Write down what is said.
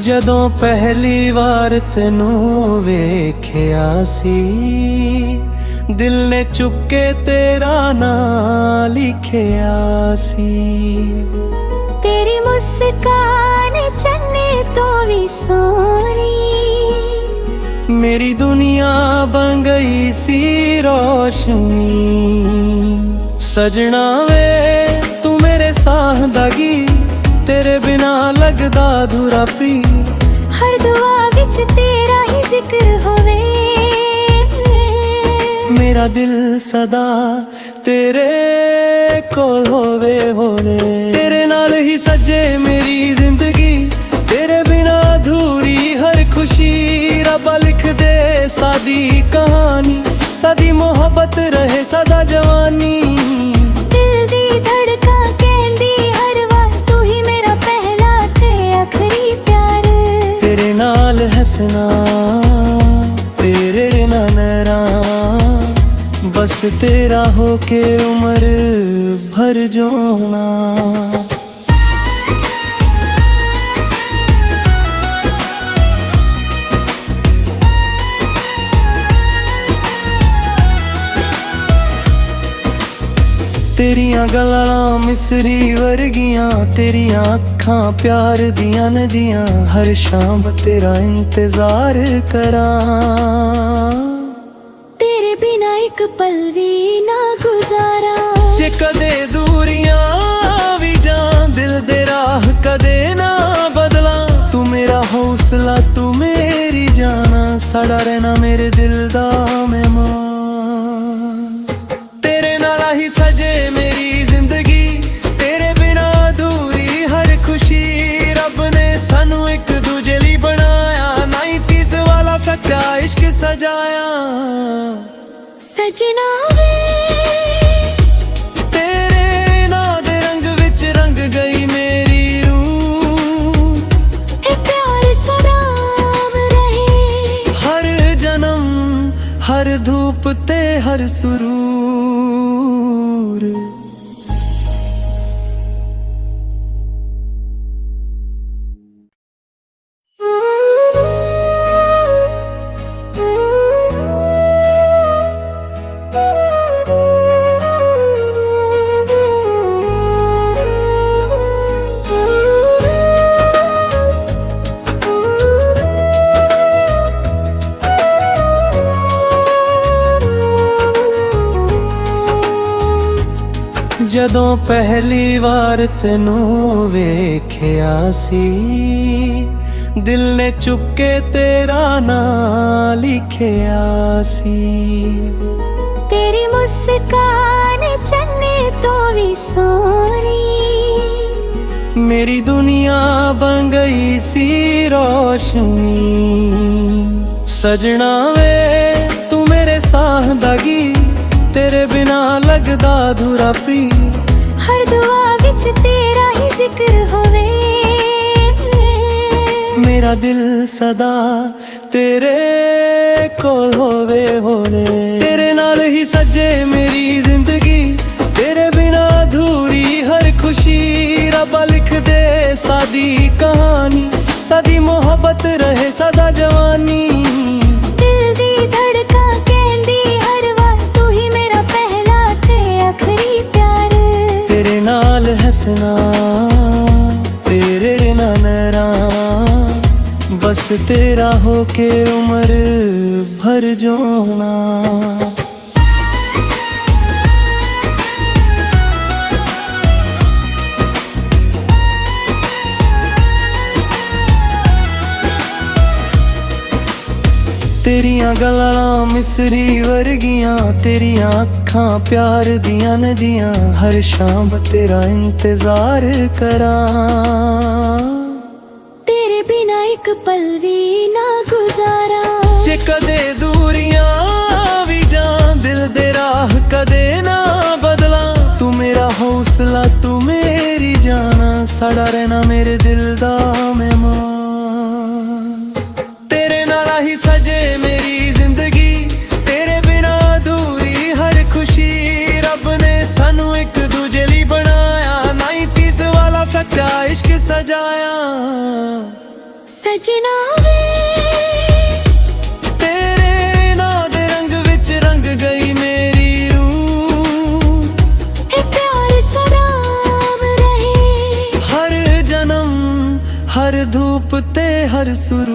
ਜਦੋਂ ਪਹਿਲੀ ਵਾਰ ਤੈਨੂੰ ਵੇਖਿਆ ਸੀ, ਦਿਲ ਨੇ ਚੁੱਕ ਕੇ ਤੇਰਾ ਨਾਂ ਲਿਖਿਆ ਸੀ। ਤੇਰੀ ਮੁਸਕਾਨ ਚੰਨੇ ਤੋਂ ਵੀ ਸੋਹਣੀ, ਮੇਰੀ ਦੁਨੀਆ ਬਣ ਗਈ ਸੀ ਰੋਸ਼ਨੀ। ਸਜਣਾ ਵੇ ਤੂੰ ਮੇਰੇ ਸਾਹ ਦਾ ਗੀ, तेरे बिना लगदा अधूरा प्री। हर दुआ विच तेरा ही जिक्र होवे, मेरा दिल सदा तेरे कोल होवे होवे। तेरे नाल ही सजे मेरी जिंदगी, तेरे बिना अधूरी हर खुशी। रब्बा लिख दे सादी कहानी, सादी मोहब्बत रहे सदा जवानी। दिल दी धड़का कहंदी हर वार तू ही मेरा पहला ते आखिरी प्यार। तेरे नाल हंसना तेरे नाल रहना, बस तेरा होके उम्र भर जोना। तेरियां गल्लां मिसरी वर्गियां, तेरियां अखां प्यार दियां नदियां। हर शाम तेरा इंतजार करां, तेरे बिना एक पल भी ना गुजारा। जे कदे दूरियां भी जान, दिल दे राह कदे ना बदला। तू मेरा हौसला तू मेरी जाना, साड़ा रहना मेरे दिल दा मेहमान। तेरे नाला ही सजे मेरी जिंदगी, तेरे बिना अधूरी हर खुशी। रब ने सानू एक दूजे ली बनाया, 90s वाला सच्चा इश्क सजाया। सजना वे तेरे नां दे रंग विच रंग गई मेरी रूह। ए प्यार सलाम रहे हर जन्म हर धूप ते हर सुरूर। ਜਦੋਂ ਪਹਿਲੀ ਵਾਰ ਤੈਨੂੰ ਵੇਖਿਆ ਸੀ, ਦਿਲ ਨੇ ਚੁੱਕ ਕੇ ਤੇਰਾ ਨਾਂ ਲਿਖਿਆ ਸੀ। तेरी मुस्कान चन्ने तो भी सोहनी, मेरी दुनिया बन गई सी रोशनी। सजना वे तू मेरे साह दा गी, तेरे बिना लगदा अधूरा प्री। हर दुआ विच तेरा ही जिक्र होवे, मेरा दिल सदा तेरे कोल होवे होवे। तेरे नाल ही सजे मेरी जिंदगी, तेरे बिना अधूरी हर खुशी। रब्बा लिख दे सादी कहानी, सादी मोहब्बत रहे सदा जवानी। दिल दी धड़का कहंदी हर वार तू ही मेरा पहला ते आखिरी प्यार। तेरे नाल हंसना तेरे नाल रहना, बस तेरा होके उम्र भर जोना। तेरियां गल्लां मिसरी वर्गियां, तेरियां अखां प्यार दियां नदियां। हर शाम तेरा इंतजार करां, तेरे बिना एक पल भी ना गुजारा। जे कदे दूरियां भी जान, दिल दे राह कदे ना बदला। तू मेरा हौसला तू मेरी जाना, साड़ा रहना मेरे दिल दा मेहमान। तेरे नाला ही सजे मेरी जिंदगी, तेरे बिना अधूरी हर खुशी। रब ने सानू एक दूजे ली बनाया, 90s वाला सच्चा इश्क सजाया। ਸਜਣਾ ਵੇ ਤੇਰੇ ਨਾਂ ਦੇ ਰੰਗ ਵਿੱਚ ਰੰਗ ਗਈ ਮੇਰੀ ਰੂਹ। ਇਹ ਪਿਆਰ ਸਲਾਮ ਰਹੇ ਹਰ ਜਨਮ ਹਰ ਧੂਪ ਤੇ ਹਰ ਸਰੂਰ।